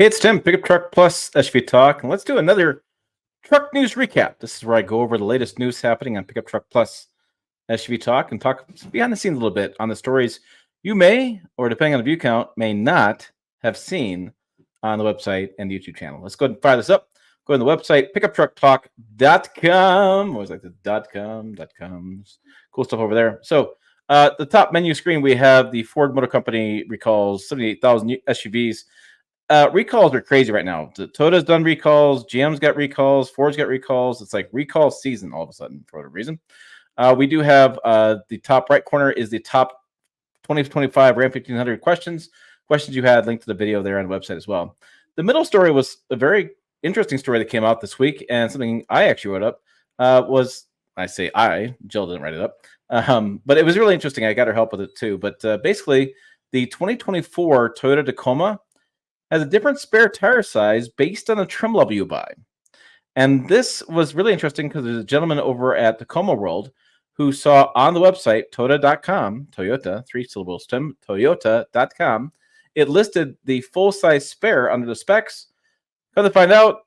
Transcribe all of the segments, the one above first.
Hey, it's Tim, Pickup Truck Plus SUV Talk, and let's do another truck news recap. This is where I go over the latest news happening on Pickup Truck Plus SUV Talk and talk behind the scenes a little bit on the stories you may, or depending on the view count, may not have seen on the website and the YouTube channel. Let's go ahead and fire this up. Go to the website, pickuptrucktalk.com. Always like the .coms. Cool stuff over there. So, the top menu screen, we have the Ford Motor Company recalls 78,000 SUVs. Recalls are crazy right now. Toyota's done recalls, GM's got recalls, Ford's got recalls. It's like recall season all of a sudden for whatever reason. We do have the top right corner is the top 2025 Ram 1500 questions you had linked to the video there on the website as well. The middle story was a very interesting story that came out this week, and something I actually wrote up was, I say Jill didn't write it up, but it was really interesting. I got her help with it too. But basically, the 2024 Toyota Tacoma has a different spare tire size based on the trim level you buy. And this was really interesting because there's a gentleman over at Tacoma World who saw on the website, Toyota.com, Toyota, 3 syllables, Tim, Toyota.com, it listed the full-size spare under the specs. Come to find out,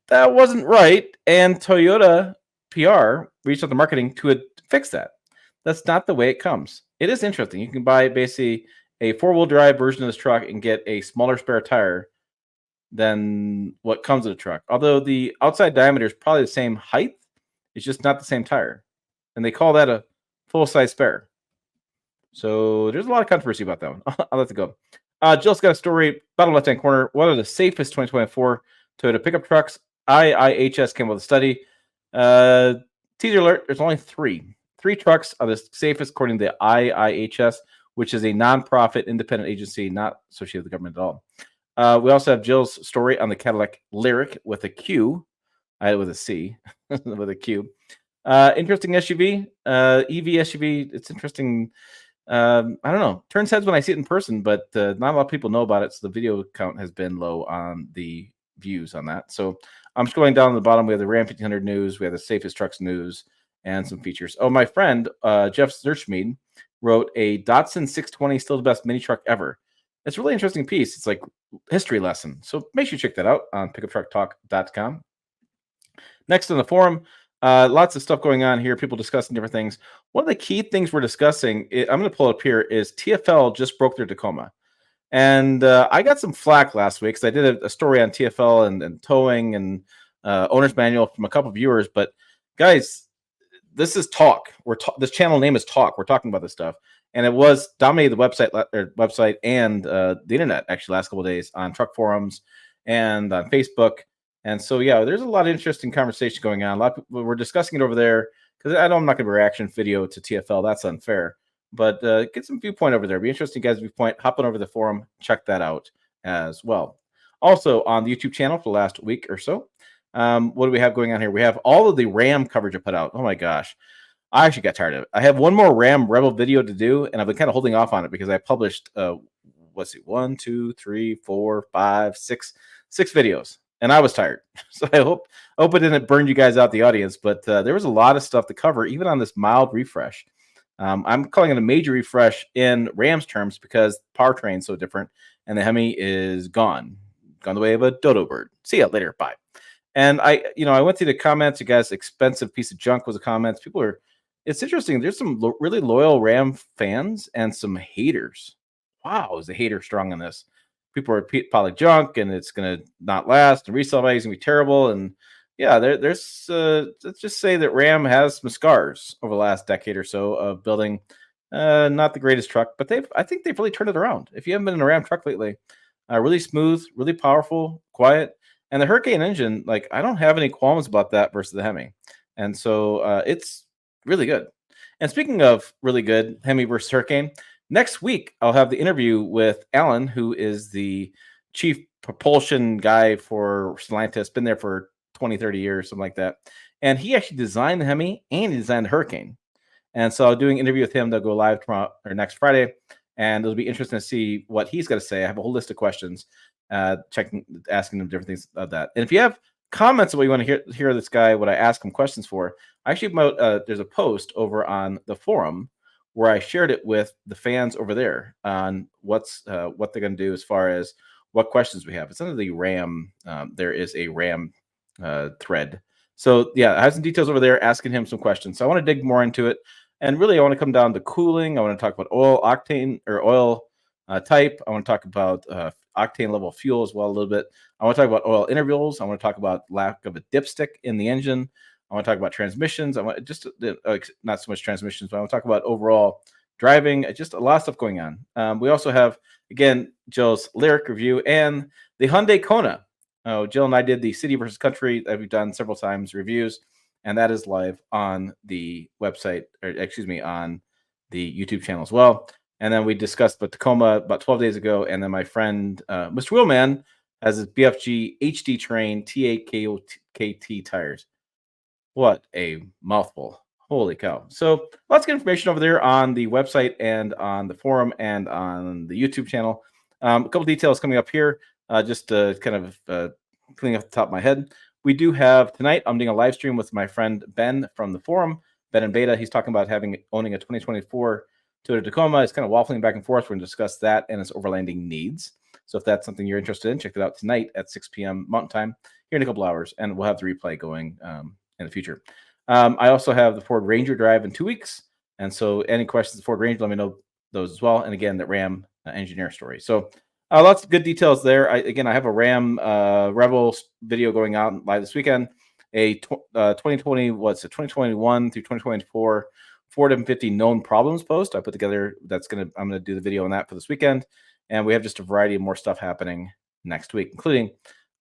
that wasn't right, and Toyota PR reached out to marketing to fix that. That's not the way it comes. It is interesting. You can buy basically a four-wheel drive version of this truck and get a smaller spare tire than what comes with the truck. Although the outside diameter is probably the same height, it's just not the same tire. And they call that a full-size spare. So there's a lot of controversy about that one. I'll let it go. Jill's got a story, bottom left-hand corner. One of the safest 2024 Toyota pickup trucks. IIHS came with a study. Teaser alert, there's only three trucks are the safest according to the IIHS, which is a nonprofit independent agency not associated with the government at all. We also have Jill's story on the Cadillac Lyric with a Q. I had it with a C, with a Q. Interesting SUV, EV SUV. It's interesting. I don't know. Turns heads when I see it in person, but not a lot of people know about it. So the video count has been low on the views on that. So I'm scrolling down to the bottom. We have the Ram 1500 news. We have the safest trucks news and some features. Oh, my friend, Jeff Zerschmeed, wrote a Datsun 620, still the best mini truck ever. It's a really interesting piece. It's like history lesson. So make sure you check that out on pickuptrucktalk.com. Next on the forum, lots of stuff going on here. People discussing different things. One of the key things we're discussing, I'm going to pull it up here, is TFL just broke their Tacoma. And I got some flack last week because I did a story on TFL and towing and owner's manual from a couple of viewers. But guys, this is talk. This channel name is Talk. We're talking about this stuff, and it was dominated the website and the internet actually last couple of days on truck forums and on Facebook. And so yeah, there's a lot of interesting conversation going on. A lot of people were discussing it over there because I know I'm not going to be a reaction video to TFL. That's unfair. But get some viewpoint over there. Be interesting, guys. Viewpoint. Hop on over to the forum. Check that out as well. Also on the YouTube channel for the last week or so. What do we have going on here? We have all of the Ram coverage I put out. Oh my gosh. I actually got tired of it. I have one more Ram Rebel video to do, and I've been kind of holding off on it because I published, let's see, 1, 2, 3, 4, 5, 6 videos, and I was tired. So I hope it didn't burn you guys out, the audience, but there was a lot of stuff to cover, even on this mild refresh. I'm calling it a major refresh in Rams terms because powertrain is so different, and the Hemi is gone the way of a dodo bird. See ya later. Bye. And I went through the comments. You guys, expensive piece of junk was the comments. It's interesting. There's some really loyal Ram fans and some haters. Wow, is the hater strong on this? People are piling junk, and it's going to not last, and resale value is going to be terrible. And yeah, there's let's just say that Ram has some scars over the last decade or so of building not the greatest truck, but I think they've really turned it around. If you haven't been in a Ram truck lately, really smooth, really powerful, quiet. And the Hurricane engine, like, I don't have any qualms about that versus the Hemi. And so it's really good. And speaking of really good, Hemi versus Hurricane, next week I'll have the interview with Alan, who is the chief propulsion guy for Stellantis, been there for 20, 30 years, something like that. And he actually designed the Hemi and he designed the Hurricane. And so I'm doing an interview with him. They'll go live tomorrow or next Friday. And it'll be interesting to see what he's got to say. I have a whole list of questions. Asking them different things about that. And if you have comments of what you want to hear this guy, what I ask him questions for, actually there's a post over on the forum where I shared it with the fans over there on what they're going to do as far as what questions we have. It's under the RAM. There is a RAM thread. So yeah, I have some details over there asking him some questions. So I want to dig more into it. And really, I want to come down to cooling. I want to talk about oil octane or oil type. I want to talk about octane level fuel as well a little bit. I want to talk about oil intervals. I want to talk about lack of a dipstick in the engine. I want to talk about transmissions. I want just not so much transmissions, but I want to talk about overall driving. Just a lot of stuff going on. We also have, again, Jill's lyric review and the Hyundai Kona. Oh, Jill and I did the city versus country that we've done several times reviews, and that is live on the website, or excuse me, on the YouTube channel as well. And then we discussed the Tacoma about 12 days ago, and then my friend Mr. Wheelman has his BFG HD Terrain TAKT tires. What a mouthful. Holy cow. So lots of information over there on the website and on the forum and on the YouTube channel. A couple details coming up here, just to kind of cleaning up the top of my head. We do have tonight, I'm doing a live stream with my friend Ben from the forum, Ben and Beta. He's talking about owning a 2024 Toyota Tacoma. He's kind of waffling back and forth. We're going to discuss that and its overlanding needs. So if that's something you're interested in, check it out tonight at 6 p.m. Mountain Time here in a couple hours, and we'll have the replay going in the future. I also have the Ford Ranger drive in 2 weeks. And so any questions of Ford Ranger, let me know those as well. And again, the Ram engineer story. So lots of good details there. I have a Ram Rebel video going out live this weekend. A 2021 through 2024 Ford F-150 known problems post I put together. I'm going to do the video on that for this weekend. And we have just a variety of more stuff happening next week, including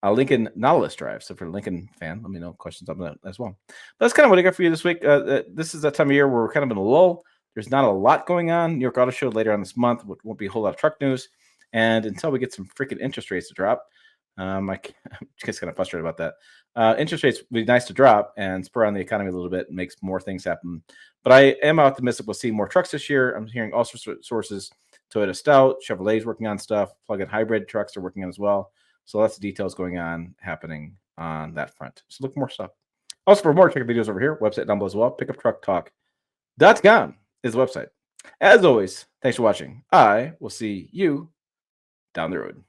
a Lincoln Nautilus drive. So for a Lincoln fan, let me know questions on that as well. But that's kind of what I got for you this week. This is that time of year where we're kind of in a lull. There's not a lot going on. New York Auto Show later on this month. Won't be a whole lot of truck news. And until we get some freaking interest rates to drop, I'm just kind of frustrated about that. Interest rates would be nice to drop and spur on the economy a little bit and makes more things happen. But I am optimistic we'll see more trucks this year. I'm hearing all sorts of sources. Toyota Stout, Chevrolet's working on stuff. Plug-in hybrid trucks are working on as well. So lots of details happening on that front. So look for more stuff. Also, for more, check the videos over here. Website down below as well. Pickuptrucktalk.com is the website. As always, thanks for watching. I will see you down the road.